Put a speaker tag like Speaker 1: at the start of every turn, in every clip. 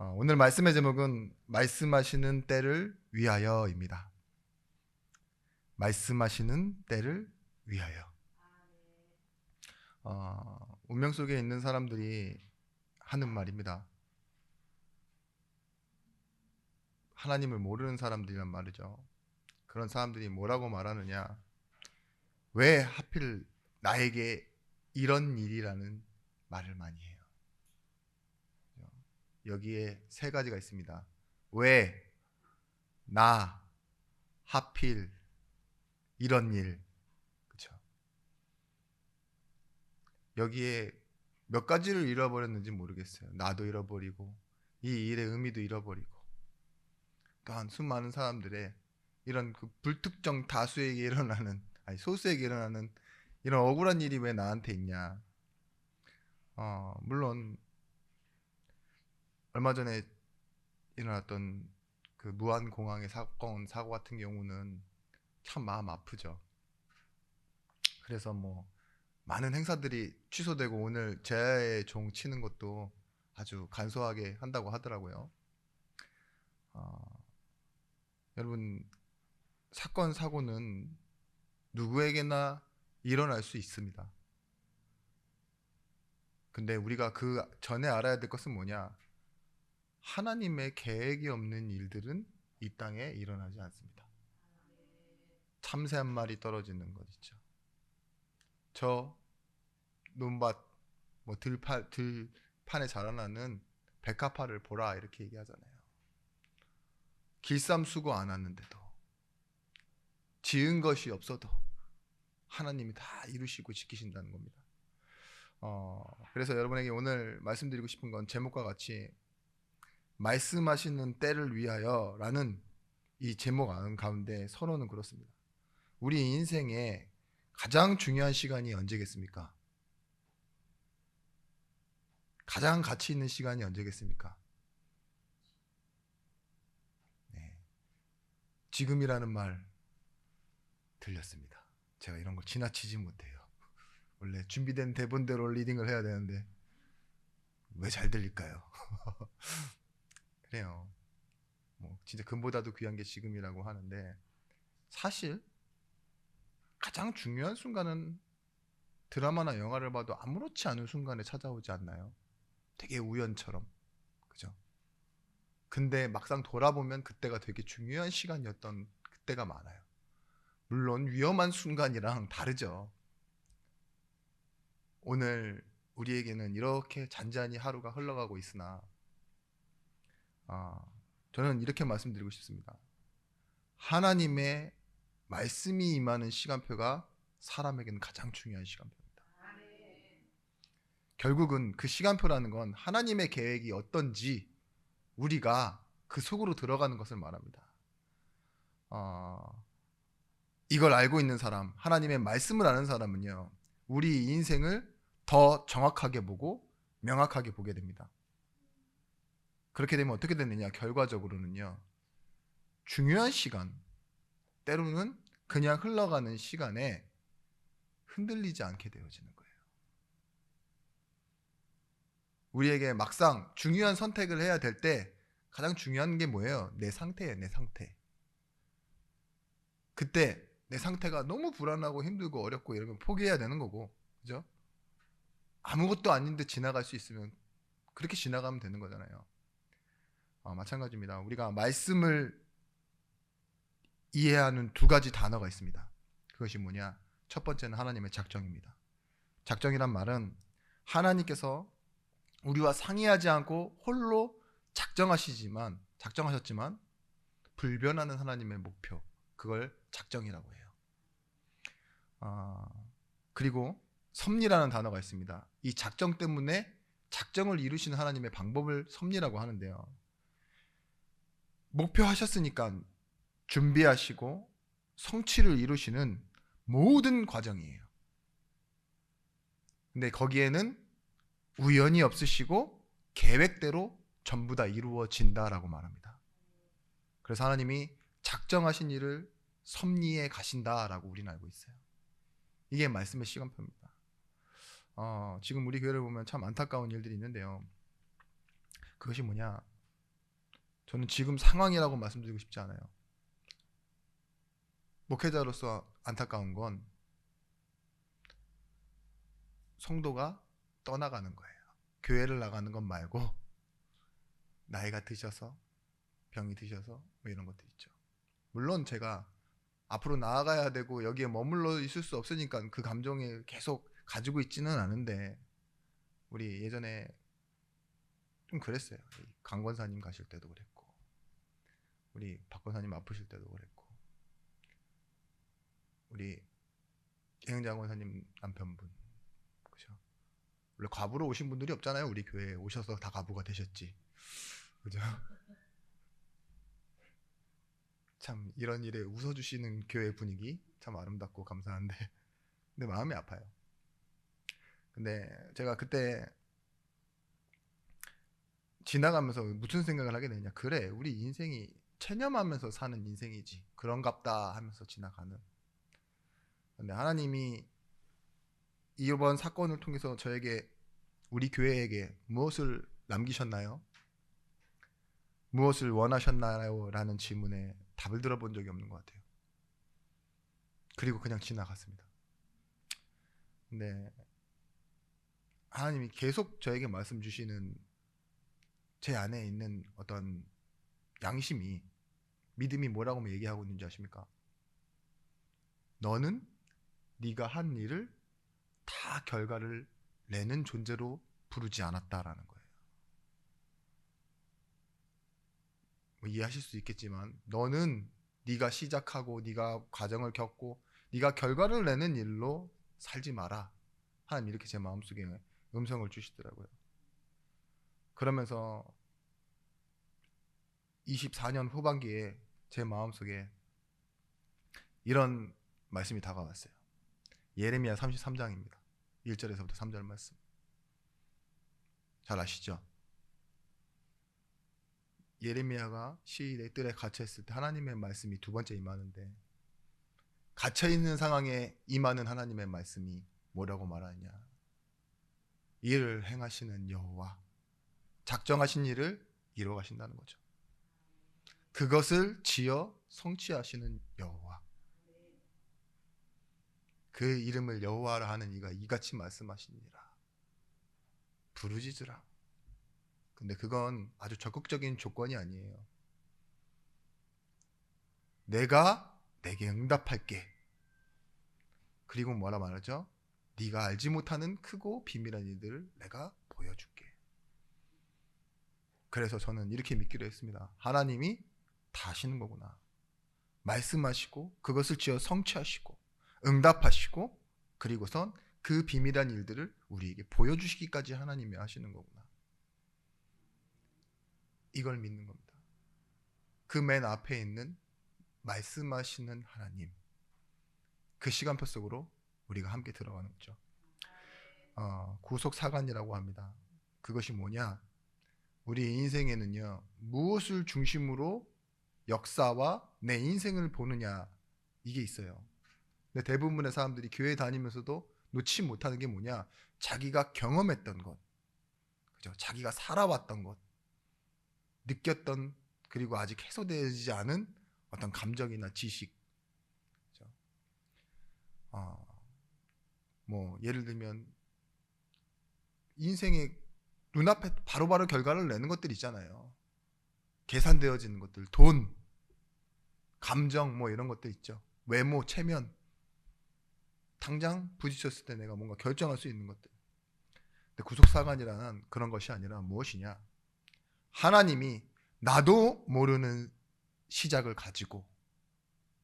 Speaker 1: 오늘 말씀의 제목은 말씀하시는 때를 위하여입니다. 말씀하시는 때를 위하여. 운명 속에 있는 사람들이 하는 말입니다. 하나님을 모르는 사람들이란 말이죠. 그런 사람들이 뭐라고 말하느냐? 왜 하필 나에게 이런 일이라는 말을 많이 해요. 여기에 세 가지가 있습니다. 왜, 나, 하필, 이런 일. 그렇죠? 여기에 몇 가지를 잃어버렸는지 모르겠어요. 나도 잃어버리고 이 일의 의미도 잃어버리고 또한 수많은 사람들의 이런 그 불특정 다수에게 일어나는 소수에게 일어나는 이런 억울한 일이 왜 나한테 있냐. 물론 얼마 전에 일어났던 그 무안공항의 사고 같은 경우는 참 마음 아프죠. 그래서 뭐 많은 행사들이 취소되고 오늘 제야의 종 치는 것도 아주 간소하게 한다고 하더라고요. 여러분, 사건 사고는 누구에게나 일어날 수 있습니다. 근데 우리가 그 전에 알아야 될 것은 뭐냐? 하나님의 계획이 없는 일들은 이 땅에 일어나지 않습니다. 참새 한 마리 떨어지는 것 있죠. 저 논밭 들판에 자라나는 백합화를 보라 이렇게 얘기하잖아요. 길쌈수고 안 왔는데도 지은 것이 없어도 하나님이 다 이루시고 지키신다는 겁니다. 그래서 여러분에게 오늘 말씀드리고 싶은 건 제목과 같이 말씀하시는 때를 위하여 라는 이 제목 가운데 선언은 그렇습니다. 우리 인생에 가장 중요한 시간이 언제겠습니까? 가장 가치 있는 시간이 언제겠습니까? 네. 지금이라는 말 들렸습니다. 제가 이런 걸 지나치지 못해요. 원래 준비된 대본대로 리딩을 해야 되는데 왜 잘 들릴까요? 그래요. 뭐 진짜 금보다도 귀한 게 지금이라고 하는데 사실 가장 중요한 순간은 드라마나 영화를 봐도 아무렇지 않은 순간에 찾아오지 않나요? 되게 우연처럼. 그죠? 근데 막상 돌아보면 그때가 되게 중요한 시간이었던 그때가 많아요. 물론 위험한 순간이랑 다르죠. 오늘 우리에게는 이렇게 잔잔히 하루가 흘러가고 있으나 저는 이렇게 말씀드리고 싶습니다. 하나님의 말씀이 임하는 시간표가 사람에게는 가장 중요한 시간표입니다. 결국은 그 시간표라는 건 하나님의 계획이 어떤지 우리가 그 속으로 들어가는 것을 말합니다. 이걸 알고 있는 사람, 하나님의 말씀을 아는 사람은요, 우리 인생을 더 정확하게 보고 명확하게 보게 됩니다. 그렇게 되면 어떻게 되느냐? 결과적으로는요, 중요한 시간, 때로는 그냥 흘러가는 시간에 흔들리지 않게 되어지는 거예요. 우리에게 막상 중요한 선택을 해야 될 때 가장 중요한 게 뭐예요? 내 상태예요, 내 상태. 그때 내 상태가 너무 불안하고 힘들고 어렵고 이러면 포기해야 되는 거고, 그죠? 아무것도 아닌데 지나갈 수 있으면 그렇게 지나가면 되는 거잖아요. 마찬가지입니다. 우리가 말씀을 이해하는 두 가지 단어가 있습니다. 그것이 뭐냐? 첫 번째는 하나님의 작정입니다. 작정이란 말은 하나님께서 우리와 상의하지 않고 홀로 작정하셨지만 불변하는 하나님의 목표, 그걸 작정이라고 해요. 그리고 섭리라는 단어가 있습니다. 이 작정 때문에 작정을 이루시는 하나님의 방법을 섭리라고 하는데요. 목표하셨으니까 준비하시고 성취를 이루시는 모든 과정이에요. 근데 거기에는 우연이 없으시고 계획대로 전부 다 이루어진다라고 말합니다. 그래서 하나님이 작정하신 일을 섭리해 가신다라고 우리는 알고 있어요. 이게 말씀의 시간표입니다. 지금 우리 교회를 보면 참 안타까운 일들이 있는데요. 그것이 뭐냐? 저는 지금 상황이라고 말씀드리고 싶지 않아요. 목회자로서 안타까운 건 성도가 떠나가는 거예요. 교회를 나가는 것 말고 나이가 드셔서 병이 드셔서 뭐 이런 것들 있죠. 물론 제가 앞으로 나아가야 되고 여기에 머물러 있을 수 없으니까 그 감정에 계속 가지고 있지는 않은데, 우리 예전에 좀 그랬어요. 강 권사님 가실 때도 그랬고, 우리 박 권사님 아프실 때도 그랬고, 우리 계행자 권사님 남편분, 그죠? 원래 과부로 오신 분들이 없잖아요. 우리 교회에 오셔서 다 과부가 되셨지, 그죠? 참 이런 일에 웃어주시는 교회 분위기 참 아름답고 감사한데 근데 마음이 아파요. 근데 제가 그때 지나가면서 무슨 생각을 하게 되냐, 그래 우리 인생이 체념하면서 사는 인생이지 그런갑다 하면서 지나가는. 근데 하나님이 이번 사건을 통해서 저에게, 우리 교회에게 무엇을 남기셨나요? 무엇을 원하셨나요? 라는 질문에 답을 들어본 적이 없는 것 같아요. 그리고 그냥 지나갔습니다. 근데 하나님이 계속 저에게 말씀 주시는 제 안에 있는 어떤 양심이, 믿음이 뭐라고 얘기하고 있는지 아십니까? 너는 네가 한 일을 다 결과를 내는 존재로 부르지 않았다라는 거예요. 뭐 이해하실 수 있겠지만, 너는 네가 시작하고 네가 과정을 겪고 네가 결과를 내는 일로 살지 마라. 하나님 이렇게 제 마음속에 음성을 주시더라고요. 그러면서 24년 후반기에 제 마음속에 이런 말씀이 다가왔어요. 예레미야 33장입니다. 1절에서부터 3절 말씀. 잘 아시죠? 예레미야가 시의 뜰에 갇혀있을 때 하나님의 말씀이 두 번째 임하는데, 갇혀있는 상황에 임하는 하나님의 말씀이 뭐라고 말하냐, 일을 행하시는 여호와, 작정하신 일을 이루어 가신다는 거죠. 그것을 지어 성취하시는 여호와, 그 이름을 여호와라 하는 이가 이같이 말씀하시니라, 부르짖으라. 근데 그건 아주 적극적인 조건이 아니에요. 내가 내게 응답할게. 그리고 뭐라 말하죠? 네가 알지 못하는 크고 비밀한 일들을 내가 보여줄게. 그래서 저는 이렇게 믿기로 했습니다. 하나님이 다 하시는 거구나. 말씀하시고 그것을 지어 성취하시고 응답하시고 그리고선 그 비밀한 일들을 우리에게 보여주시기까지 하나님이 하시는 거구나. 이걸 믿는 겁니다. 그 맨 앞에 있는 말씀하시는 하나님, 그 시간표 속으로 우리가 함께 들어가는 거죠. 구속사관이라고 합니다. 그것이 뭐냐, 우리 인생에는요, 무엇을 중심으로 역사와 내 인생을 보느냐, 이게 있어요. 근데 대부분의 사람들이 교회 다니면서도 놓지 못하는 게 뭐냐, 자기가 경험했던 것, 그죠? 자기가 살아왔던 것, 느꼈던, 그리고 아직 해소되지 않은 어떤 감정이나 지식, 그죠? 뭐 예를 들면 인생의 눈앞에 바로바로 결과를 내는 것들 있잖아요. 계산되어지는 것들, 돈, 감정, 뭐 이런 것들 있죠. 외모, 체면, 당장 부딪혔을 때 내가 뭔가 결정할 수 있는 것들. 근데 구속사관이라는 그런 것이 아니라 무엇이냐, 하나님이 나도 모르는 시작을 가지고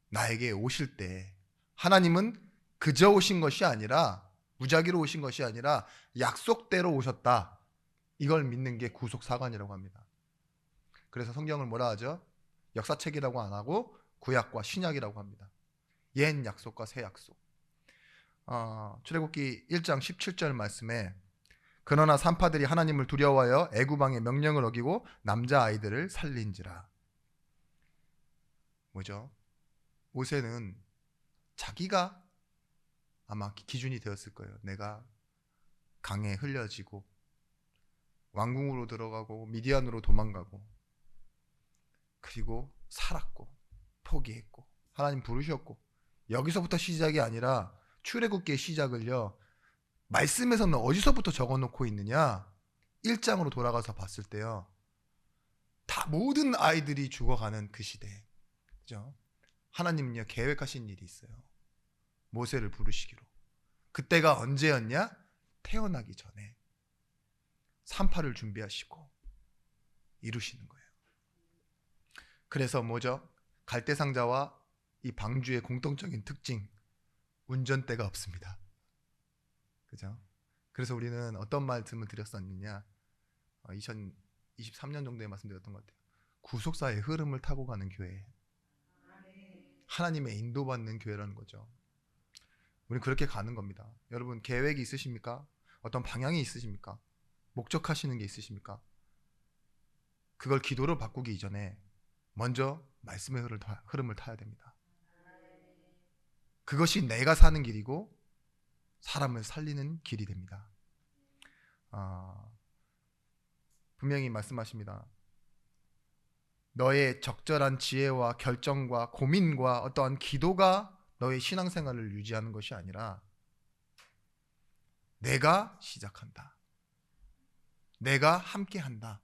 Speaker 1: 나에게 오실 때, 하나님은 그저 오신 것이 아니라, 무작위로 오신 것이 아니라 약속대로 오셨다. 이걸 믿는 게 구속사관이라고 합니다. 그래서 성경을 뭐라 하죠? 역사책이라고 안 하고 구약과 신약이라고 합니다. 옛 약속과 새 약속. 출애굽기 1장 17절 말씀에, 그러나 산파들이 하나님을 두려워하여 애굽왕의 명령을 어기고 남자아이들을 살린지라. 뭐죠? 모세는 자기가 아마 기준이 되었을 거예요. 내가 강에 흘려지고 왕궁으로 들어가고 미디안으로 도망가고 그리고 살았고 포기했고 하나님 부르셨고, 여기서부터 시작이 아니라 출애굽기의 시작을요, 말씀에서는 어디서부터 적어놓고 있느냐, 1장으로 돌아가서 봤을 때요, 다 모든 아이들이 죽어가는 그 시대, 그죠? 하나님은요 계획하신 일이 있어요. 모세를 부르시기로. 그때가 언제였냐? 태어나기 전에 38을 준비하시고 이루시는 거예요. 그래서 뭐죠? 갈대상자와 이 방주의 공통적인 특징, 운전대가 없습니다. 그죠? 그래서 우리는 어떤 말씀을 드렸었느냐, 2023년 정도에 말씀드렸던 것 같아요. 구속사의 흐름을 타고 가는 교회, 하나님의 인도받는 교회라는 거죠. 우리는 그렇게 가는 겁니다. 여러분, 계획이 있으십니까? 어떤 방향이 있으십니까? 목적하시는 게 있으십니까? 그걸 기도로 바꾸기 이전에 먼저 말씀의 흐름을 타야 됩니다. 그것이 내가 사는 길이고 사람을 살리는 길이 됩니다. 분명히 말씀하십니다. 너의 적절한 지혜와 결정과 고민과 어떠한 기도가 너의 신앙생활을 유지하는 것이 아니라 내가 시작한다, 내가 함께한다,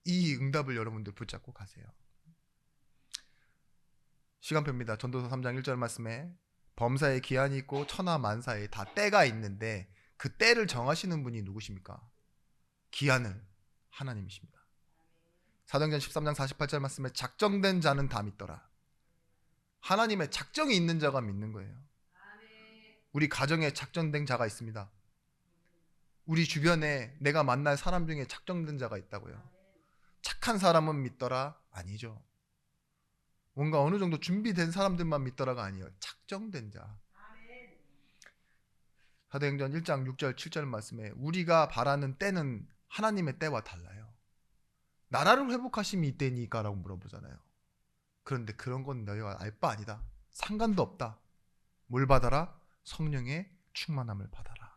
Speaker 1: 이 응답을 여러분들 붙잡고 가세요. 시간표입니다. 전도서 3장 1절 말씀에 범사에 기한이 있고 천하 만사에 다 때가 있는데 그 때를 정하시는 분이 누구십니까? 기한을 하나님이십니다. 사도행전 13장 48절 말씀에 작정된 자는 다 믿더라. 하나님의 작정이 있는 자가 믿는 거예요. 우리 가정에 작정된 자가 있습니다. 우리 주변에 내가 만날 사람 중에 작정된 자가 있다고요. 착한 사람은 믿더라? 아니죠. 뭔가 어느 정도 준비된 사람들만 믿더라가 아니에요. 작정된 자. 사도행전 1장 6절 7절 말씀에 우리가 바라는 때는 하나님의 때와 달라요. 나라를 회복하심이 이때니까 라고 물어보잖아요. 그런데 그런 건 너희가 알 바 아니다. 상관도 없다. 뭘 받아라? 성령의 충만함을 받아라.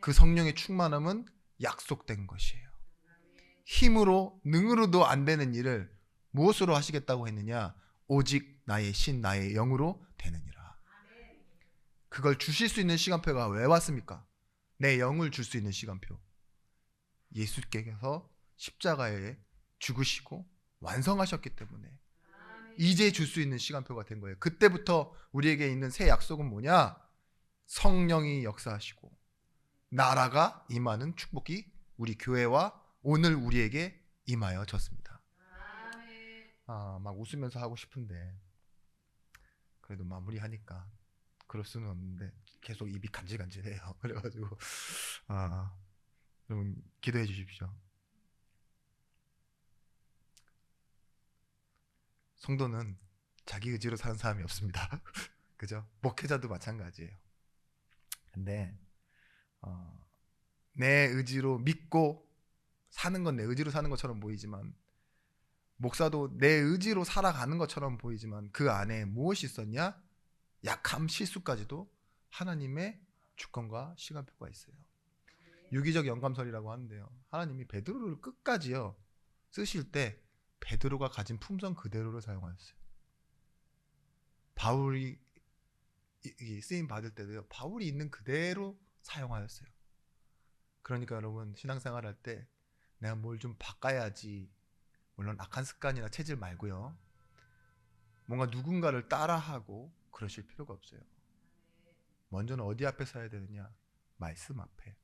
Speaker 1: 그 성령의 충만함은 약속된 것이에요. 힘으로 능으로도 안 되는 일을 무엇으로 하시겠다고 했느냐? 오직 나의 신 나의 영으로 되느니라. 그걸 주실 수 있는 시간표가 왜 왔습니까? 내 영을 줄 수 있는 시간표. 예수께서 십자가에 죽으시고 완성하셨기 때문에 이제 줄 수 있는 시간표가 된 거예요. 그때부터 우리에게 있는 새 약속은 뭐냐? 성령이 역사하시고 나라가 임하는 축복이 우리 교회와 오늘 우리에게 임하여졌습니다. 막 웃으면서 하고 싶은데 그래도 마무리하니까 그럴 수는 없는데 계속 입이 간질간질해요. 그래가지고 여러분 기도해 주십시오. 성도는 자기 의지로 사는 사람이 없습니다. 그죠? 목회자도 마찬가지예요. 근데 내 의지로 믿고 사는 건 내 의지로 사는 것처럼 보이지만, 목사도 내 의지로 살아가는 것처럼 보이지만 그 안에 무엇이 있었냐? 약함, 실수까지도 하나님의 주권과 시간표가 있어요. 유기적 영감설이라고 하는데요, 하나님이 베드로를 끝까지요 쓰실 때 베드로가 가진 품성 그대로를 사용하셨어요. 바울이 쓰임 받을 때도요 바울이 있는 그대로 사용하였어요. 그러니까 여러분 신앙생활 할 때 내가 뭘 좀 바꿔야지, 물론 악한 습관이나 체질 말고요, 뭔가 누군가를 따라하고 그러실 필요가 없어요. 먼저는 어디 앞에 서야 되느냐? 말씀 앞에.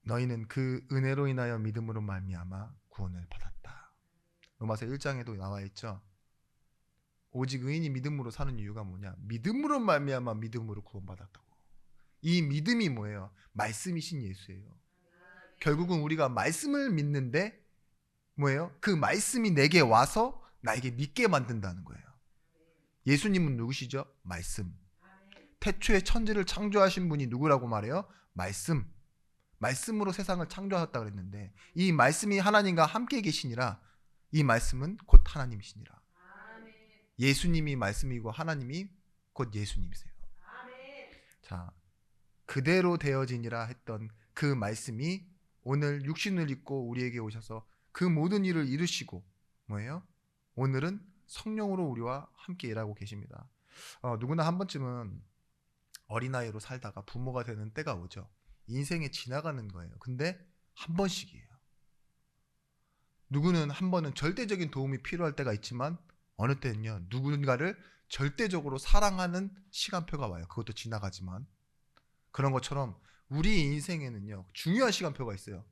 Speaker 1: 너희는 그 은혜로 인하여 믿음으로 말미암아 구원을 받았다. 로마서 1장에도 나와 있죠. 오직 의인이 믿음으로 사는 이유가 뭐냐? 믿음으로 말미암아 믿음으로 구원받았다고. 이 믿음이 뭐예요? 말씀이신 예수예요. 결국은 우리가 말씀을 믿는데 뭐예요? 그 말씀이 내게 와서 나에게 믿게 만든다는 거예요. 예수님은 누구시죠? 말씀. 태초에 천지를 창조하신 분이 누구라고 말해요? 말씀. 말씀으로 세상을 창조하셨다 그랬는데 이 말씀이 하나님과 함께 계시니라. 이 말씀은 곧 하나님이시니라. 예수님이 말씀이고 하나님이 곧 예수님이세요. 자, 그대로 되어지니라 했던 그 말씀이 오늘 육신을 입고 우리에게 오셔서 그 모든 일을 이루시고 뭐예요? 오늘은 성령으로 우리와 함께 일하고 계십니다. 누구나 한 번쯤은 어린아이로 살다가 부모가 되는 때가 오죠. 인생에 지나가는 거예요. 근데 한 번씩이에요. 누구는 한 번은 절대적인 도움이 필요할 때가 있지만 어느 때는요, 누군가를 절대적으로 사랑하는 시간표가 와요. 그것도 지나가지만. 그런 것처럼 우리 인생에는요, 중요한 시간표가 있어요.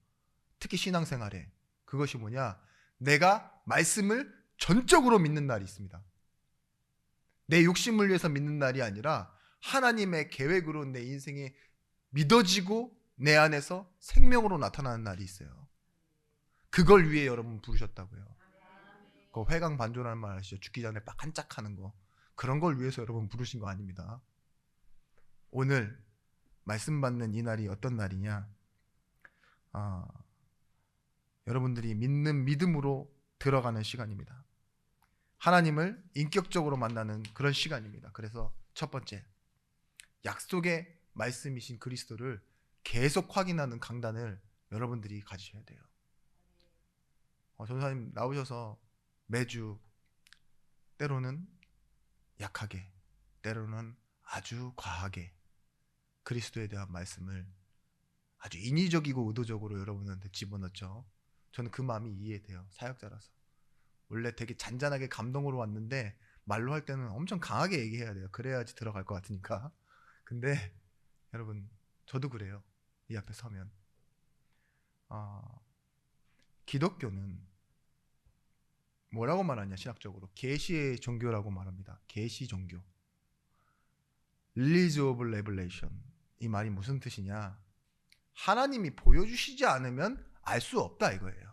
Speaker 1: 특히 신앙생활에. 그것이 뭐냐? 내가 말씀을 전적으로 믿는 날이 있습니다. 내 욕심을 위해서 믿는 날이 아니라 하나님의 계획으로 내 인생이 믿어지고 내 안에서 생명으로 나타나는 날이 있어요. 그걸 위해 여러분 부르셨다고요. 그 회광반조라는 말 아시죠? 죽기 전에 반짝하는 거. 그런 걸 위해서 여러분 부르신 거 아닙니다. 오늘 말씀 받는 이 날이 어떤 날이냐? 여러분들이 믿는 믿음으로 들어가는 시간입니다. 하나님을 인격적으로 만나는 그런 시간입니다. 그래서 첫 번째, 약속의 말씀이신 그리스도를 계속 확인하는 강단을 여러분들이 가지셔야 돼요. 전도사님 나오셔서 매주 때로는 약하게, 때로는 아주 과하게 그리스도에 대한 말씀을 아주 인위적이고 의도적으로 여러분한테 집어넣죠. 저는 그 마음이 이해돼요. 사역자라서. 원래 되게 잔잔하게 감동으로 왔는데 말로 할 때는 엄청 강하게 얘기해야 돼요. 그래야지 들어갈 것 같으니까. 근데 여러분, 저도 그래요. 이 앞에 서면. 기독교는 뭐라고 말하냐, 신학적으로 계시의 종교라고 말합니다. 계시 종교. Release of Revelation. 이 말이 무슨 뜻이냐? 하나님이 보여주시지 않으면 알 수 없다 이거예요.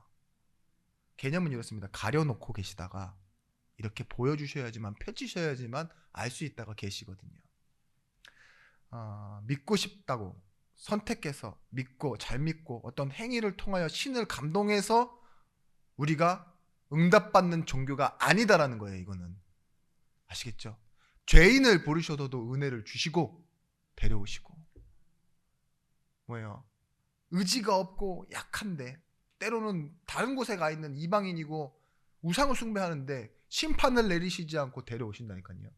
Speaker 1: 개념은 이렇습니다. 가려놓고 계시다가 이렇게 보여주셔야지만, 펼치셔야지만 알 수 있다가 계시거든요. 믿고 싶다고 선택해서 믿고 잘 믿고 어떤 행위를 통하여 신을 감동해서 우리가 응답받는 종교가 아니다라는 거예요. 이거는 아시겠죠? 죄인을 부르셔도 은혜를 주시고 데려오시고, 뭐예요? 의지가 없고 약한데 때로는 다른 곳에 가 있는 이방인이고 우상을 숭배하는데 심판을 내리시지 않고 데려오신다니까요.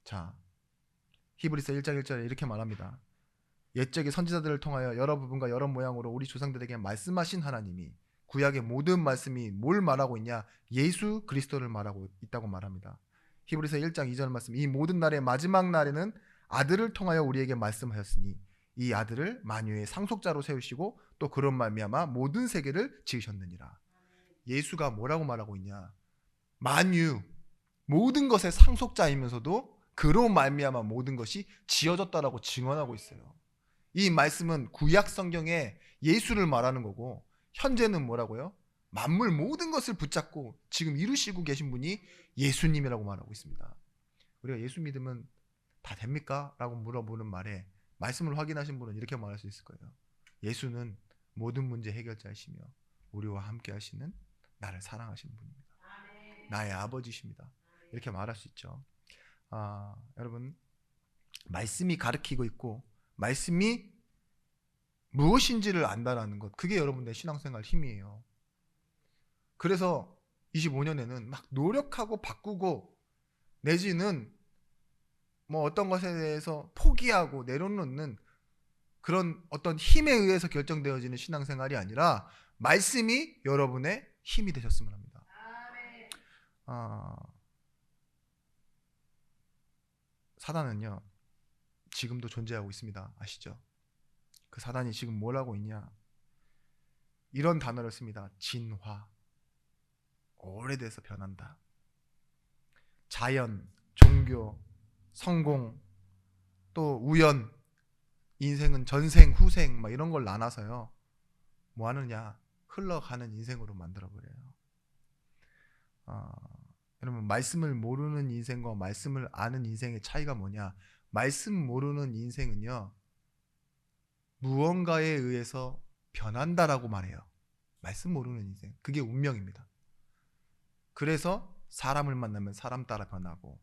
Speaker 1: 자, 히브리서 1장 1절에 이렇게 말합니다. 옛적의 선지자들을 통하여 여러 부분과 여러 모양으로 우리 조상들에게 말씀하신 하나님이, 구약의 모든 말씀이 뭘 말하고 있냐? 예수 그리스도를 말하고 있다고 말합니다. 히브리서 1장 2절 말씀, 이 모든 날의 마지막 날에는 아들을 통하여 우리에게 말씀하셨으니 이 아들을 만유의 상속자로 세우시고 또 그런 말미암아 모든 세계를 지으셨느니라. 예수가 뭐라고 말하고 있냐? 만유, 모든 것의 상속자이면서도 그로 말미암아 모든 것이 지어졌다라고 증언하고 있어요. 이 말씀은 구약 성경에 예수를 말하는 거고, 현재는 뭐라고요? 만물 모든 것을 붙잡고 지금 이루시고 계신 분이 예수님이라고 말하고 있습니다. 우리가 예수 믿으면 다 됩니까? 라고 물어보는 말에 말씀을 확인하신 분은 이렇게 말할 수 있을 거예요. 예수는 모든 문제 해결자이시며 우리와 함께 하시는 나를 사랑하시는 분입니다. 나의 아버지십니다. 이렇게 말할 수 있죠. 여러분, 말씀이 가르치고 있고 말씀이 무엇인지를 안다라는 것, 그게 여러분의 신앙생활 힘이에요. 그래서 25년에는 막 노력하고 바꾸고 내지는 뭐 어떤 것에 대해서 포기하고 내려놓는 그런 어떤 힘에 의해서 결정되어지는 신앙생활이 아니라 말씀이 여러분의 힘이 되셨으면 합니다. 사단은요, 지금도 존재하고 있습니다. 아시죠? 그 사단이 지금 뭘 하고 있냐? 이런 단어를 씁니다. 진화. 오래돼서 변한다. 자연, 종교, 성공, 또 우연, 인생은 전생, 후생 막 이런 걸 나눠서요. 뭐 하느냐? 흘러가는 인생으로 만들어버려요. 여러분, 말씀을 모르는 인생과 말씀을 아는 인생의 차이가 뭐냐? 말씀 모르는 인생은요, 무언가에 의해서 변한다라고 말해요. 말씀 모르는 인생, 그게 운명입니다. 그래서 사람을 만나면 사람 따라 변하고,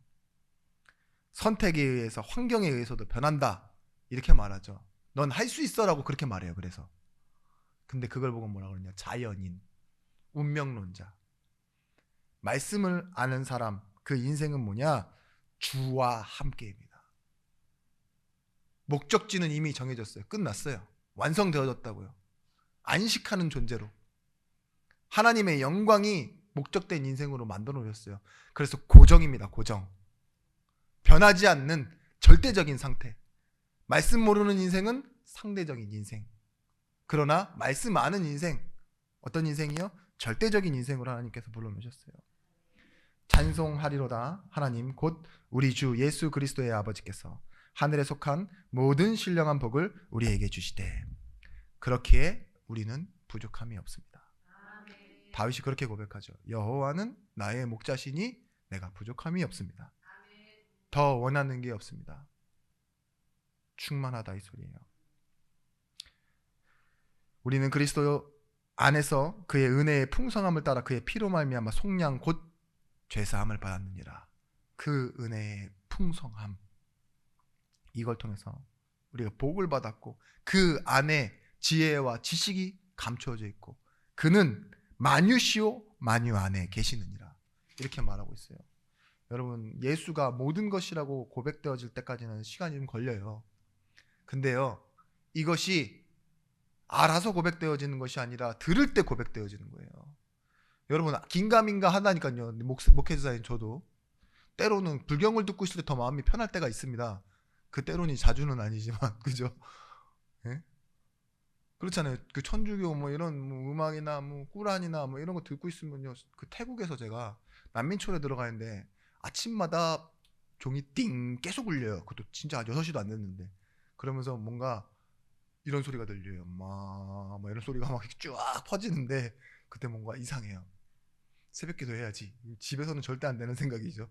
Speaker 1: 선택에 의해서, 환경에 의해서도 변한다 이렇게 말하죠. 넌 할 수 있어 라고 그렇게 말해요. 그래서 근데 그걸 보고 뭐라 그러냐? 자연인, 운명론자. 말씀을 아는 사람, 그 인생은 뭐냐? 주와 함께입니다. 목적지는 이미 정해졌어요. 끝났어요. 완성되어졌다고요. 안식하는 존재로. 하나님의 영광이 목적된 인생으로 만들어 놓으셨어요. 그래서 고정입니다. 고정. 변하지 않는 절대적인 상태. 말씀 모르는 인생은 상대적인 인생. 그러나 말씀 아는 인생, 어떤 인생이요? 절대적인 인생으로 하나님께서 불러놓으셨어요. 찬송하리로다. 하나님 곧 우리 주 예수 그리스도의 아버지께서 하늘에 속한 모든 신령한 복을 우리에게 주시되 그렇기에 우리는 부족함이 없습니다. 아멘. 다윗이 그렇게 고백하죠. 여호와는 나의 목자시니 내가 부족함이 없습니다. 아멘. 더 원하는 게 없습니다. 충만하다 이 소리예요. 우리는 그리스도 안에서 그의 은혜의 풍성함을 따라 그의 피로 말미암아 속량 곧 죄사함을 받았느니라. 그 은혜의 풍성함, 이걸 통해서 우리가 복을 받았고 그 안에 지혜와 지식이 감추어져 있고 그는 만유시오 만유 안에 계시느니라. 이렇게 말하고 있어요. 여러분, 예수가 모든 것이라고 고백되어질 때까지는 시간이 좀 걸려요. 근데요, 이것이 알아서 고백되어지는 것이 아니라 들을 때 고백되어지는 거예요. 여러분, 긴가민가 하다니까요. 목회자인 저도 때로는 불경을 듣고 있을 때 더 마음이 편할 때가 있습니다. 그 때로는 자주는 아니지만 그죠? 예? 그렇잖아요. 그 천주교 뭐 이런 뭐 음악이나 뭐 꾸란이나 뭐 이런 거 듣고 있으면요. 그 태국에서 제가 난민촌에 들어가는데 아침마다 종이 띵 계속 울려요. 그것도 진짜 6시도 안 됐는데. 그러면서 뭔가 이런 소리가 들려요. 막 이런 소리가 막 쭉 퍼지는데 그때 뭔가 이상해요. 새벽 기도 해야지. 집에서는 절대 안 되는 생각이죠.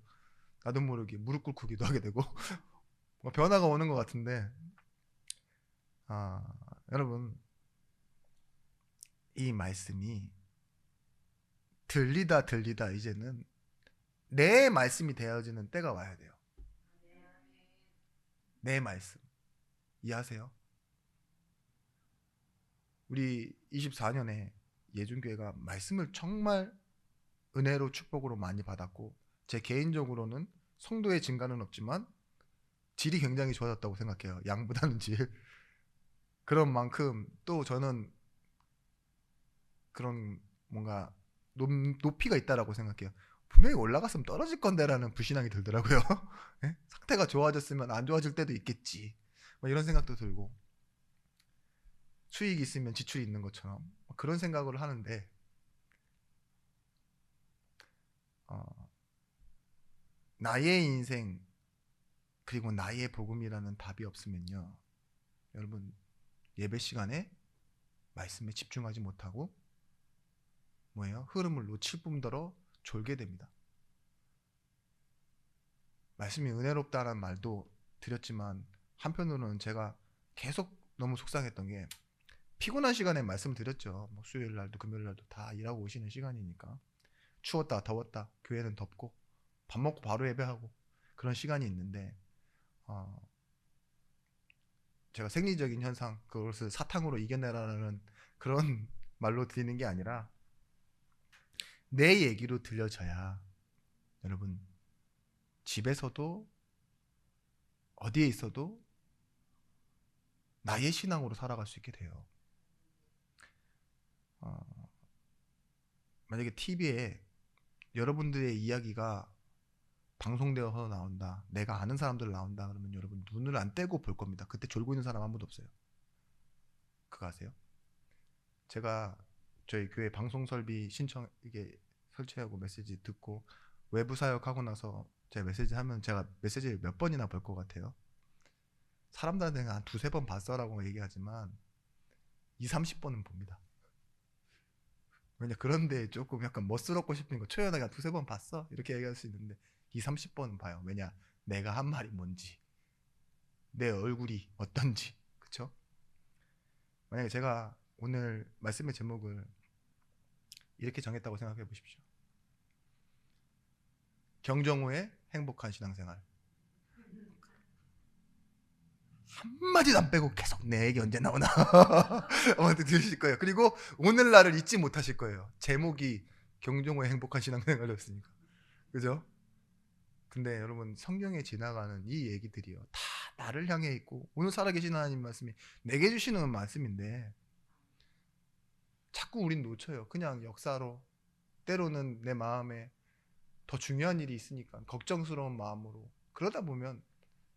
Speaker 1: 나도 모르게 무릎 꿇고 기도하게 되고 변화가 오는 것 같은데, 여러분, 이 말씀이 들리다 이제는 내 말씀이 되어지는 때가 와야 돼요. 내 말씀. 이해하세요? 우리 24년에 예준교회가 말씀을 정말 은혜로 축복으로 많이 받았고 제 개인적으로는 성도의 증가는 없지만 질이 굉장히 좋아졌다고 생각해요. 양보다는 질. 그런 만큼 또 저는 그런 뭔가 높이가 있다라고 생각해요. 분명히 올라갔으면 떨어질 건데라는 불신앙이 들더라고요. 네? 상태가 좋아졌으면 안 좋아질 때도 있겠지. 뭐 이런 생각도 들고 수익이 있으면 지출이 있는 것처럼 그런 생각을 하는데 나의 인생 그리고 나의 복음이라는 답이 없으면요. 여러분 예배 시간에 말씀에 집중하지 못하고 뭐예요? 흐름을 놓칠 뿐더러 졸게 됩니다. 말씀이 은혜롭다는 말도 드렸지만 한편으로는 제가 계속 너무 속상했던 게 피곤한 시간에 말씀 드렸죠. 뭐 수요일 날도 금요일 날도 다 일하고 오시는 시간이니까 추웠다 더웠다 교회는 덥고 밥 먹고 바로 예배하고 그런 시간이 있는데 제가 생리적인 현상 그것을 사탕으로 이겨내라는 그런 말로 드리는 게 아니라 내 얘기로 들려져야 여러분 집에서도 어디에 있어도 나의 신앙으로 살아갈 수 있게 돼요. 만약에 TV에 여러분들의 이야기가 방송되어서 나온다. 내가 아는 사람들 나온다. 그러면 여러분 눈을 안 떼고 볼 겁니다. 그때 졸고 있는 사람 아무도 없어요. 그거 아세요? 제가 저희 교회 방송 설비 신청 이게 설치하고 메시지 듣고 외부 사역하고 나서 제가 메시지 하면 제가 메시지를 몇 번이나 볼 것 같아요. 사람들한테는 한 2-3번 봤어라고 얘기하지만 20-30번은 봅니다. 왜냐 그런데 조금 약간 멋스럽고 싶으니까 초연하게 한 2-3번 봤어? 이렇게 얘기할 수 있는데 20-30번은 봐요. 왜냐 내가 한 말이 뭔지 내 얼굴이 어떤지 그쵸? 만약에 제가 오늘 말씀의 제목을 이렇게 정했다고 생각해 보십시오. 경정호의 행복한 신앙생활. 한마디도 안 빼고 계속 내 얘기 언제 나오나 아무한테 들으실 거예요. 그리고 오늘날을 잊지 못하실 거예요. 제목이 경종호의 행복한 신앙생활이었으니까. 그죠? 근데 여러분, 성경에 지나가는 이 얘기들이요, 다 나를 향해 있고 오늘 살아계신 하나님 말씀이 내게 주시는 말씀인데 자꾸 우린 놓쳐요. 그냥 역사로, 때로는 내 마음에 더 중요한 일이 있으니까 걱정스러운 마음으로, 그러다 보면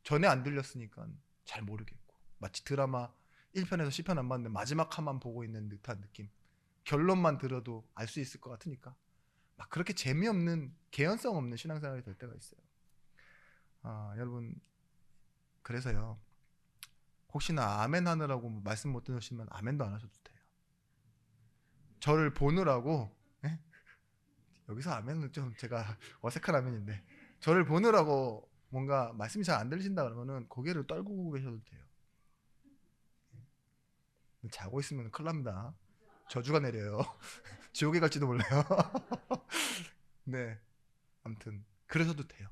Speaker 1: 전에 안 들렸으니까 잘 모르겠고, 마치 드라마 1편에서 10편 안 봤는데 마지막 화만 보고 있는 듯한 느낌, 결론만 들어도 알 수 있을 것 같으니까 막 그렇게 재미없는, 개연성 없는 신앙생활이 될 때가 있어요. 여러분, 그래서요, 혹시나 아멘 하느라고 말씀 못 들으시면 아멘도 안 하셔도 돼요. 저를 보느라고, 예? 여기서 아멘은 좀 제가 어색한 아멘인데, 저를 보느라고 뭔가 말씀이 잘 안 들리신다 그러면은 고개를 떨구고 계셔도 돼요. 자고 있으면 큰일 납니다. 저주가 내려요. 지옥에 갈지도 몰라요. 네, 아무튼 그러셔도 돼요.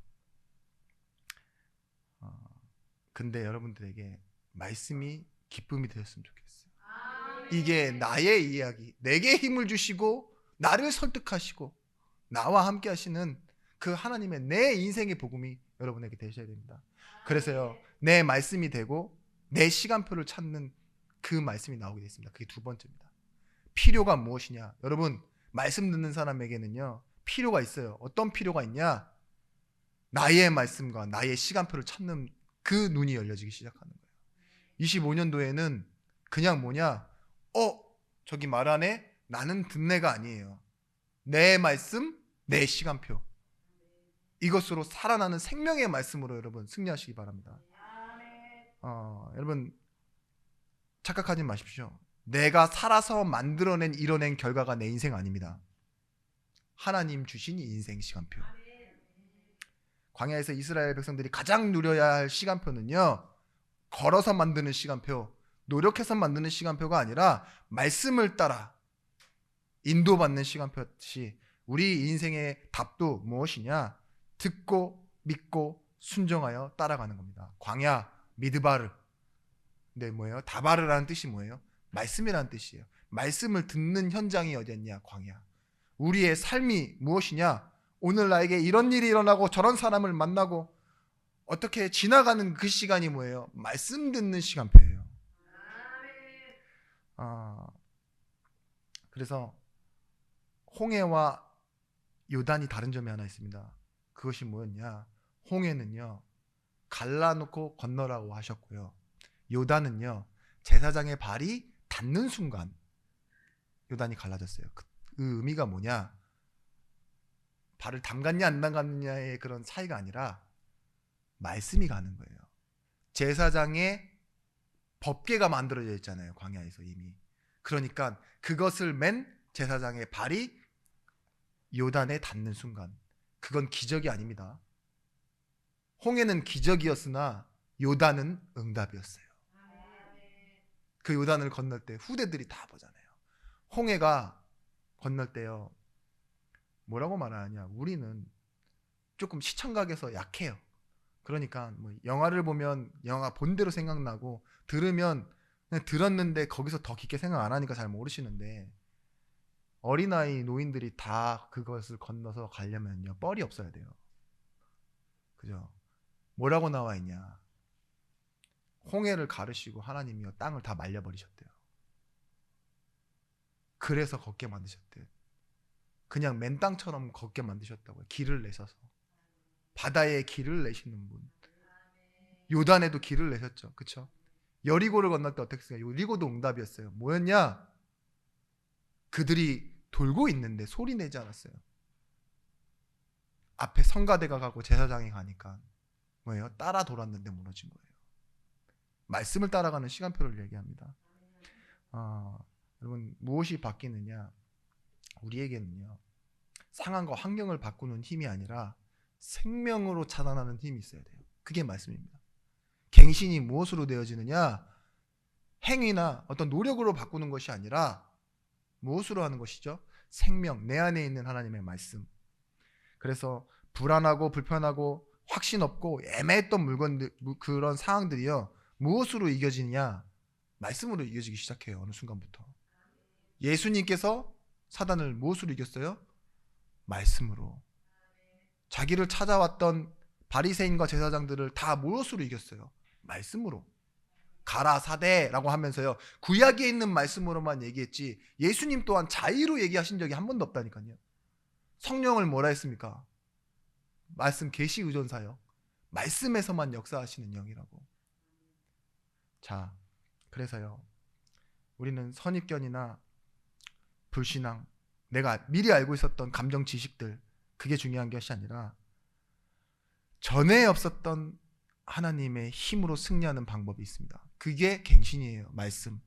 Speaker 1: 근데 여러분들에게 말씀이 기쁨이 되었으면 좋겠어요. 이게 나의 이야기, 내게 힘을 주시고 나를 설득하시고 나와 함께 하시는 그 하나님의 내 인생의 복음이 여러분에게 되셔야 됩니다. 그래서요, 내 말씀이 되고 내 시간표를 찾는 그 말씀이 나오게 됐습니다. 그게 두 번째입니다. 필요가 무엇이냐? 여러분, 말씀 듣는 사람에게는요, 필요가 있어요. 어떤 필요가 있냐? 나의 말씀과 나의 시간표를 찾는 그 눈이 열려지기 시작하는 거예요. 25년도에는 그냥 뭐냐? 저기 말하네? 나는 듣네가 아니에요. 내 말씀, 내 시간표. 이것으로 살아나는 생명의 말씀으로 여러분 승리하시기 바랍니다. 여러분, 착각하지 마십시오. 내가 살아서 만들어낸, 이뤄낸 결과가 내 인생 아닙니다. 하나님 주신 인생 시간표. 광야에서 이스라엘 백성들이 가장 누려야 할 시간표는요, 걸어서 만드는 시간표, 노력해서 만드는 시간표가 아니라 말씀을 따라 인도받는 시간표듯이 우리 인생의 답도 무엇이냐? 듣고 믿고 순종하여 따라가는 겁니다. 광야, 미드바르. 근데 뭐예요? 다바르라는 뜻이 뭐예요? 말씀이라는 뜻이에요. 말씀을 듣는 현장이 어디였냐? 광야. 우리의 삶이 무엇이냐? 오늘 나에게 이런 일이 일어나고 저런 사람을 만나고 어떻게 지나가는 그 시간이 뭐예요? 말씀 듣는 시간표예요. 그래서 홍해와 요단이 다른 점이 하나 있습니다. 그것이 뭐였냐? 홍해는요, 갈라놓고 건너라고 하셨고요, 요단은요, 제사장의 발이 닿는 순간 요단이 갈라졌어요. 그 의미가 뭐냐? 발을 담갔냐 안 담갔냐의 그런 차이가 아니라 말씀이 가는 거예요. 제사장의 법궤가 만들어져 있잖아요, 광야에서 이미. 그러니까 그것을 맨 제사장의 발이 요단에 닿는 순간, 그건 기적이 아닙니다. 홍해는 기적이었으나 요단은 응답이었어요. 그 요단을 건널 때 후대들이 다 보잖아요. 홍해가 건널 때요, 뭐라고 말하냐? 우리는 조금 시청각에서 약해요. 그러니까 뭐 영화를 보면 영화 본대로 생각나고, 들으면 그냥 들었는데 거기서 더 깊게 생각 안 하니까 잘 모르시는데, 어린아이, 노인들이 다 그것을 건너서 가려면요, 뻘이 없어야 돼요. 그죠? 뭐라고 나와 있냐? 홍해를 가르시고 하나님이요, 땅을 다 말려버리셨대요. 그래서 걷게 만드셨대요. 그냥 맨 땅처럼 걷게 만드셨다고요. 길을 내셔서. 바다에 길을 내시는 분. 요단에도 길을 내셨죠. 그쵸? 여리고를 건널 때 어떻게 했어요? 여리고도 응답이었어요. 뭐였냐? 그들이 돌고 있는데 소리 내지 않았어요. 앞에 성가대가 가고 제사장이 가니까 뭐예요? 따라 돌았는데 무너진 거예요. 말씀을 따라가는 시간표를 얘기합니다. 여러분, 무엇이 바뀌느냐? 우리에게는요, 상황과 환경을 바꾸는 힘이 아니라 생명으로 차단하는 힘이 있어야 돼요. 그게 말씀입니다. 갱신이 무엇으로 되어지느냐? 행위나 어떤 노력으로 바꾸는 것이 아니라 무엇으로 하는 것이죠? 생명, 내 안에 있는 하나님의 말씀. 그래서 불안하고 불편하고 확신 없고 애매했던 물건들, 그런 상황들이요, 무엇으로 이겨지느냐? 말씀으로 이겨지기 시작해요. 어느 순간부터. 예수님께서 사단을 무엇으로 이겼어요? 말씀으로. 자기를 찾아왔던 바리새인과 제사장들을 다 무엇으로 이겼어요? 말씀으로. 가라 사대라고 하면서요, 구약에 있는 말씀으로만 얘기했지 예수님 또한 자의로 얘기하신 적이 한 번도 없다니까요. 성령을 뭐라 했습니까? 말씀 계시 의존사요. 말씀에서만 역사하시는 영이라고. 자, 그래서요, 우리는 선입견이나 불신앙, 내가 미리 알고 있었던 감정 지식들, 그게 중요한 것이 아니라 전에 없었던 하나님의 힘으로 승리하는 방법이 있습니다. 그게 갱신이에요. 말씀.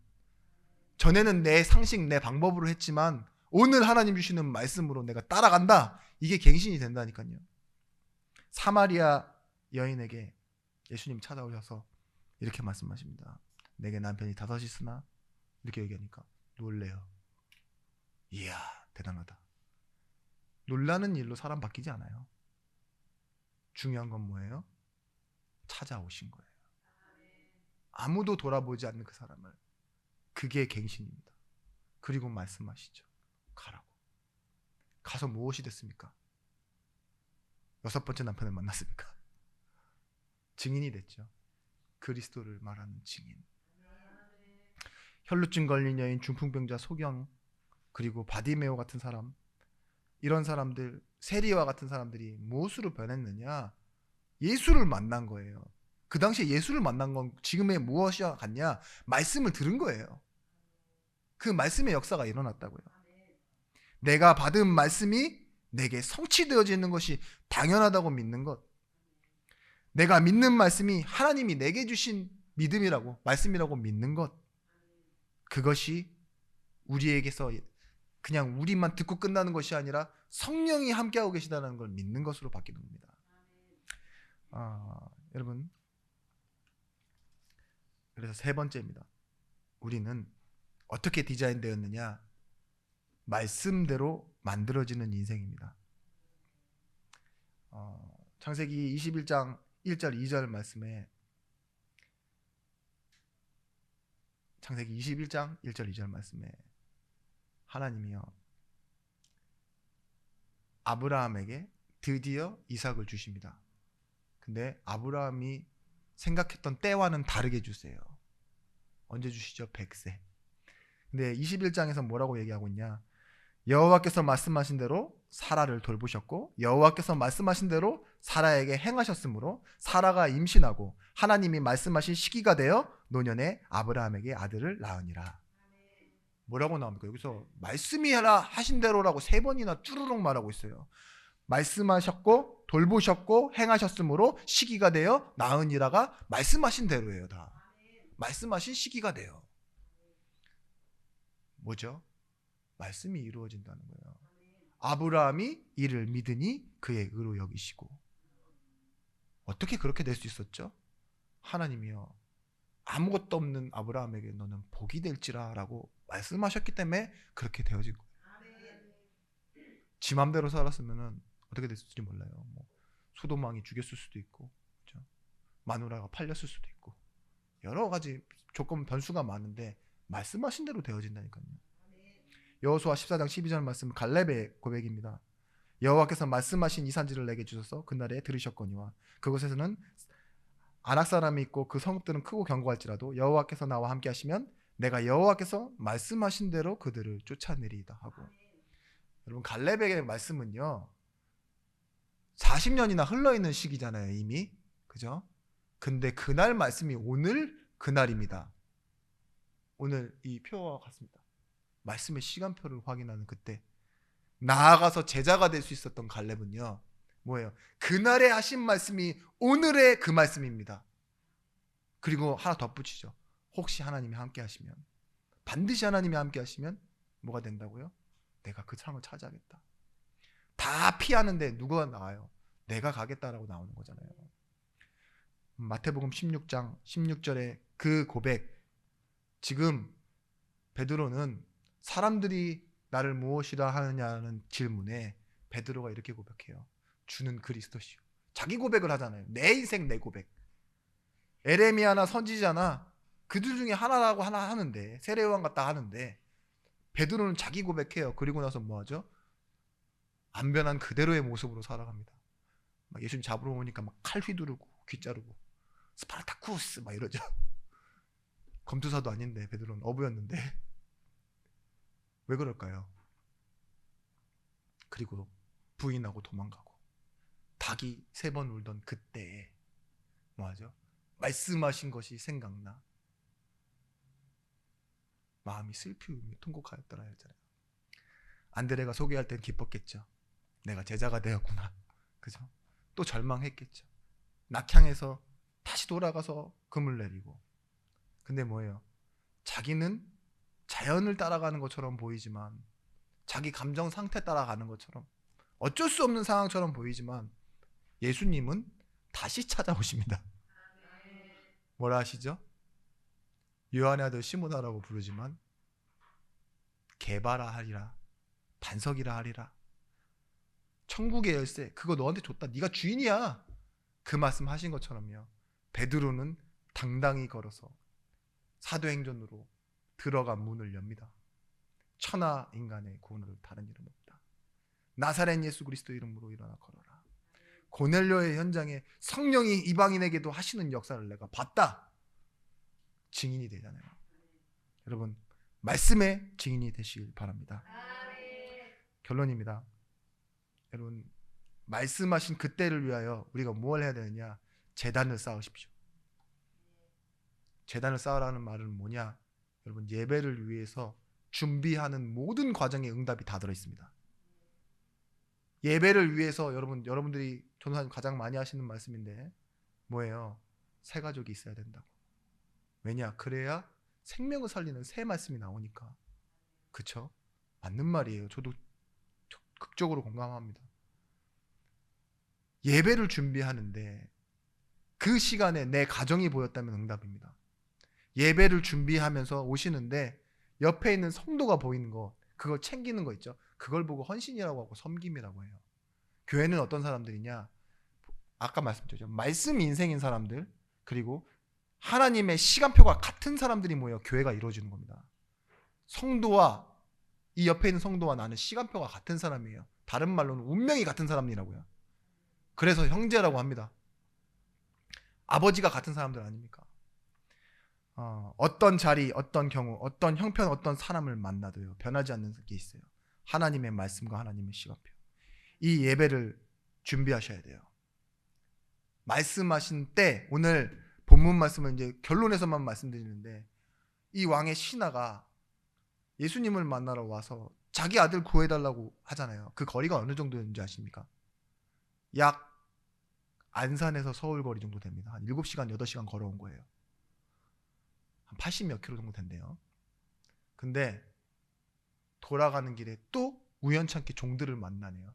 Speaker 1: 전에는 내 상식, 내 방법으로 했지만 오늘 하나님 주시는 말씀으로 내가 따라간다. 이게 갱신이 된다니까요. 사마리아 여인에게 예수님 찾아오셔서 이렇게 말씀하십니다. 내게 남편이 5 있으나, 이렇게 얘기하니까 놀래요. 이야, 대단하다. 놀라는 일로 사람 바뀌지 않아요. 중요한 건 뭐예요? 찾아오신 거예요. 아무도 돌아보지 않는 그 사람을. 그게 갱신입니다. 그리고 말씀하시죠. 가라고. 가서 무엇이 됐습니까? 6번째 남편을 만났습니까? 증인이 됐죠. 그리스도를 말하는 증인. 혈루증 걸린 여인, 중풍병자 소경, 그리고 바디메오 같은 사람, 이런 사람들, 세리와 같은 사람들이 무엇으로 변했느냐? 예수를 만난 거예요. 그 당시에 예수를 만난 건 지금의 무엇이 같냐? 말씀을 들은 거예요. 그 말씀의 역사가 일어났다고요. 내가 받은 말씀이 내게 성취되어지는 것이 당연하다고 믿는 것. 내가 믿는 말씀이 하나님이 내게 주신 믿음이라고, 말씀이라고 믿는 것. 그것이 우리에게서 그냥 우리만 듣고 끝나는 것이 아니라 성령이 함께하고 계시다는 걸 믿는 것으로 바뀌는 겁니다. 여러분, 그래서 3번째입니다. 우리는 어떻게 디자인되었느냐? 말씀대로 만들어지는 인생입니다. 창세기 21장 1절 2절 말씀에, 창세기 21장 1절 2절 말씀에 하나님이요, 아브라함에게 드디어 이삭을 주십니다. 근데 아브라함이 생각했던 때와는 다르게 주세요. 언제 주시죠? 100세. 근데 21장에서 뭐라고 얘기하고 있냐? 여호와께서 말씀하신 대로 사라를 돌보셨고, 여호와께서 말씀하신 대로 사라에게 행하셨으므로 사라가 임신하고 하나님이 말씀하신 시기가 되어 노년에 아브라함에게 아들을 낳으니라. 뭐라고 나옵니까? 여기서 말씀이 하신 대로라고 3번이나 쭈루룩 말하고 있어요. 말씀하셨고 돌보셨고 행하셨으므로 시기가 되어 낳으니라가 말씀하신 대로예요. 다 말씀하신 시기가 돼요. 뭐죠? 말씀이 이루어진다는 거예요. 아브라함이 이를 믿으니 그의 의로 여기시고. 어떻게 그렇게 될 수 있었죠? 하나님이요, 아무것도 없는 아브라함에게 너는 복이 될지라 라고 말씀하셨기 때문에 그렇게 되어진 거예요. 지 맘대로 살았으면 어떻게 됐을지 몰라요. 소돔왕이 죽였을 수도 있고, 그렇죠? 마누라가 팔렸을 수도 있고, 여러 가지 조건 변수가 많은데 말씀하신 대로 되어진다니까요. 여호수아 14장 12절 말씀, 갈렙의 고백입니다. 여호와께서 말씀하신 이 산지를 내게 주셔서 그날에 들으셨거니와 그곳에서는 아낙 사람이 있고 그 성읍들은 크고 견고할지라도 여호와께서 나와 함께 하시면 내가 여호와께서 말씀하신 대로 그들을 쫓아내리이다 하고. 여러분, 갈렙의 말씀은요 40년이나 흘러있는 시기잖아요 이미, 그죠? 근데 그날 말씀이 오늘 그날입니다. 오늘 이 표와 같습니다. 말씀의 시간표를 확인하는 그때 나아가서 제자가 될 수 있었던 갈렙은요 뭐예요? 그날에 하신 말씀이 오늘의 그 말씀입니다. 그리고 하나 덧붙이죠. 혹시 하나님이 함께 하시면, 반드시 하나님이 함께 하시면 뭐가 된다고요? 내가 그 상을 차지하겠다. 다 피하는데 누가 나와요? 내가 가겠다라고 나오는 거잖아요. 마태복음 16장 16절에 그 고백, 지금 베드로는 사람들이 나를 무엇이라 하느냐는 질문에 베드로가 이렇게 고백해요. 주는 그리스도시요. 자기 고백을 하잖아요. 내 인생 내 고백. 에레미야나 선지자나 그들 중에 하나라고 하나 하는데, 세례요한 같다 하는데, 베드로는 자기 고백해요. 그리고 나서 뭐하죠? 안 변한 그대로의 모습으로 살아갑니다. 막 예수님 잡으러 오니까 막 칼 휘두르고 귀 자르고 스파르타쿠스 막 이러죠. 검투사도 아닌데 베드로는 어부였는데 왜 그럴까요? 그리고 부인하고 도망가고 닭이 3번 울던 그때에 뭐하죠? 말씀하신 것이 생각나 마음이 슬픔이 통곡하였더라 했잖아요. 안드레가 소개할 땐 기뻤겠죠. 내가 제자가 되었구나. 그죠? 또 절망했겠죠. 낙향해서 다시 돌아가서 금을 내리고. 근데 뭐예요? 자기는 자연을 따라가는 것처럼 보이지만, 자기 감정 상태 따라가는 것처럼, 어쩔 수 없는 상황처럼 보이지만, 예수님은 다시 찾아오십니다. 뭐라 하시죠? 요한의 아들 시몬아라고 부르지만 개바라 하리라, 반석이라 하리라, 천국의 열쇠 그거 너한테 줬다, 네가 주인이야, 그 말씀 하신 것처럼요. 베드로는 당당히 걸어서 사도행전으로 들어간 문을 엽니다. 천하 인간의 구원을 다른 이름 없다. 나사렛 예수 그리스도 이름으로 일어나 걸어라. 고넬료의 현장에 성령이 이방인에게도 하시는 역사를 내가 봤다. 증인이 되잖아요. 여러분, 말씀의 증인이 되시길 바랍니다. 결론입니다. 여러분, 말씀하신 그때를 위하여 우리가 무엇을 해야 되느냐? 제단을 쌓으십시오. 제단을 쌓으라는 말은 뭐냐? 여러분, 예배를 위해서 준비하는 모든 과정에 응답이 다 들어있습니다. 예배를 위해서 여러분들이 전도사님 가장 많이 하시는 말씀인데 뭐예요? 새 가족이 있어야 된다고. 왜냐? 그래야 생명을 살리는 새 말씀이 나오니까. 그쵸? 맞는 말이에요. 저도 극적으로 공감합니다. 예배를 준비하는데 그 시간에 내 가정이 보였다면 응답입니다. 예배를 준비하면서 오시는데 옆에 있는 성도가 보이는 거, 그걸 챙기는 거 있죠. 그걸 보고 헌신이라고 하고 섬김이라고 해요. 교회는 어떤 사람들이냐? 아까 말씀드렸죠. 말씀 인생인 사람들, 그리고 하나님의 시간표가 같은 사람들이 모여 교회가 이루어지는 겁니다. 성도와 이 옆에 있는 성도와 나는 시간표가 같은 사람이에요. 다른 말로는 운명이 같은 사람이라고요. 그래서 형제라고 합니다. 아버지가 같은 사람들 아닙니까? 어떤 자리, 어떤 경우, 어떤 형편, 어떤 사람을 만나도요, 변하지 않는 게 있어요. 하나님의 말씀과 하나님의 시간표. 이 예배를 준비하셔야 돼요. 말씀하신 때, 오늘 본문 말씀은 이제 결론에서만 말씀드리는데, 이 왕의 신하가 예수님을 만나러 와서 자기 아들 구해달라고 하잖아요. 그 거리가 어느 정도인지 아십니까? 약 안산에서 서울 거리 정도 됩니다. 한 7시간, 8시간 걸어온 거예요. 한 80몇 킬로 정도 된대요. 근데 돌아가는 길에 또 우연찮게 종들을 만나네요.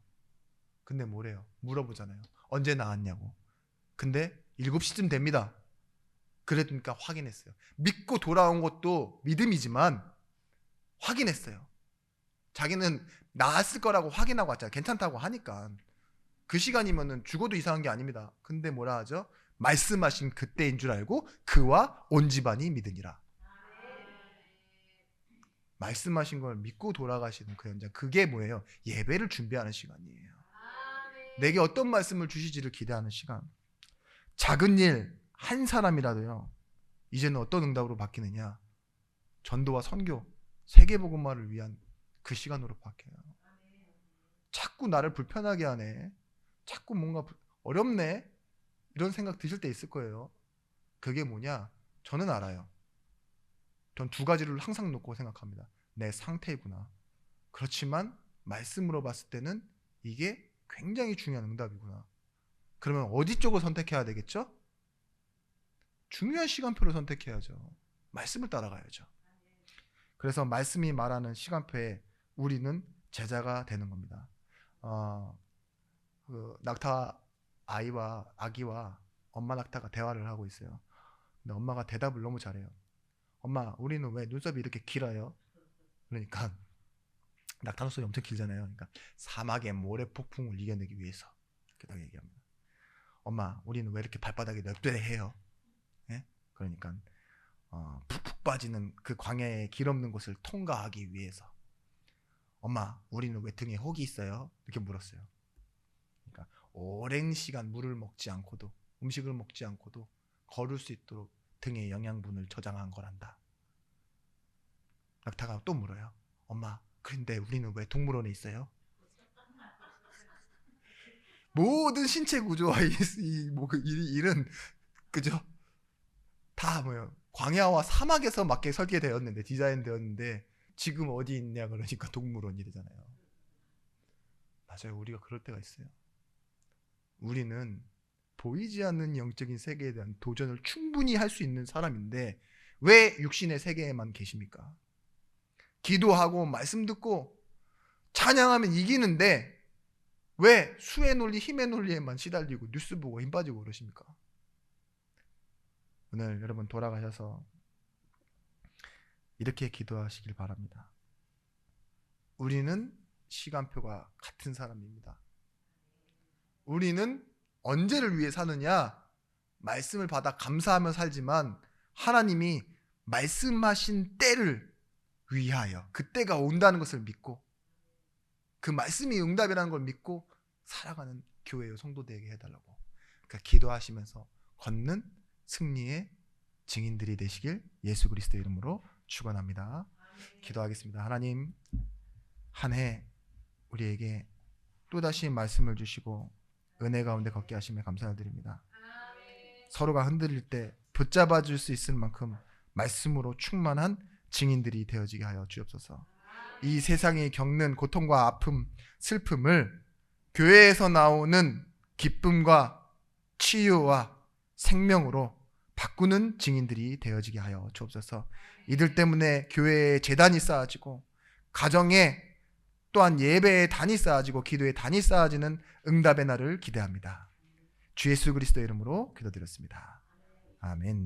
Speaker 1: 근데 뭐래요? 물어보잖아요. 언제 나왔냐고. 근데 7시쯤 됩니다. 그러니까 확인했어요. 믿고 돌아온 것도 믿음이지만 확인했어요. 자기는 나았을 거라고 확인하고 왔잖아요. 괜찮다고 하니까. 그 시간이면은 죽어도 이상한 게 아닙니다. 근데 뭐라 하죠? 말씀하신 그때인 줄 알고 그와 온 집안이 믿으니라. 말씀하신 걸 믿고 돌아가시는 그 현장, 그게 뭐예요? 예배를 준비하는 시간이에요. 내게 어떤 말씀을 주시지를 기대하는 시간. 작은 일 한 사람이라도요, 이제는 어떤 응답으로 바뀌느냐? 전도와 선교, 세계복음화를 위한 그 시간으로 바뀌어요. 자꾸 나를 불편하게 하네, 자꾸 뭔가 어렵네, 이런 생각 드실 때 있을 거예요. 그게 뭐냐? 저는 알아요. 전 2가지를 항상 놓고 생각합니다. 내 상태구나. 그렇지만 말씀으로 봤을 때는 이게 굉장히 중요한 응답이구나. 그러면 어디 쪽을 선택해야 되겠죠? 중요한 시간표를 선택해야죠. 말씀을 따라가야죠. 그래서 말씀이 말하는 시간표에 우리는 제자가 되는 겁니다. 낙타 아기와 엄마 낙타가 대화를 하고 있어요. 근데 엄마가 대답을 너무 잘해요. 엄마, 우리는 왜 눈썹이 이렇게 길어요? 그러니까 낙타 눈썹이 엄청 길잖아요. 그러니까 사막의 모래 폭풍을 이겨내기 위해서. 이렇게 딱 얘기합니다. 엄마, 우리는 왜 이렇게 발바닥이 넓대해요? 예? 그러니까 푹푹 빠지는 그 광야의 길 없는 곳을 통과하기 위해서 엄마, 우리는 왜 등에 혹이 있어요? 이렇게 물었어요. 그러니까 오랜 시간 물을 먹지 않고도, 음식을 먹지 않고도 걸을 수 있도록 등의 영양분을 저장한 거란다. 낙타가 또 물어요. 엄마, 그런데 우리는 왜 동물원에 있어요? 모든 신체 구조와 일은 그죠? 다 뭐예요? 광야와 사막에서 맞게 설계되었는데, 디자인되었는데 지금 어디 있냐 그러니까 동물원이 되잖아요. 맞아요. 우리가 그럴 때가 있어요. 우리는 보이지 않는 영적인 세계에 대한 도전을 충분히 할 수 있는 사람인데 왜 육신의 세계에만 계십니까? 기도하고 말씀 듣고 찬양하면 이기는데 왜 수의 논리, 힘의 논리에만 시달리고 뉴스 보고 힘 빠지고 그러십니까? 오늘 여러분 돌아가셔서 이렇게 기도하시길 바랍니다. 우리는 시간표가 같은 사람입니다. 우리는 언제를 위해 사느냐? 말씀을 받아 감사하며 살지만 하나님이 말씀하신 때를 위하여, 그 때가 온다는 것을 믿고 그 말씀이 응답이라는 걸 믿고 살아가는 교회요 성도되게 해달라고. 그러니까 기도하시면서 걷는 승리의 증인들이 되시길 예수 그리스도의 이름으로 축원합니다. 기도하겠습니다. 하나님, 한 해 우리에게 또다시 말씀을 주시고 은혜 가운데 걷게 하심에 감사를 드립니다. 서로가 흔들릴 때 붙잡아 줄 수 있을 만큼 말씀으로 충만한 증인들이 되어지게 하여 주옵소서. 이 세상이 겪는 고통과 아픔, 슬픔을 교회에서 나오는 기쁨과 치유와 생명으로 바꾸는 증인들이 되어지게 하여 주옵소서. 이들 때문에 교회에 제단이 쌓아지고 가정에 또한 예배의 단이 쌓아지고 기도의 단이 쌓아지는 응답의 날을 기대합니다. 주 예수 그리스도의 이름으로 기도드렸습니다. 아멘.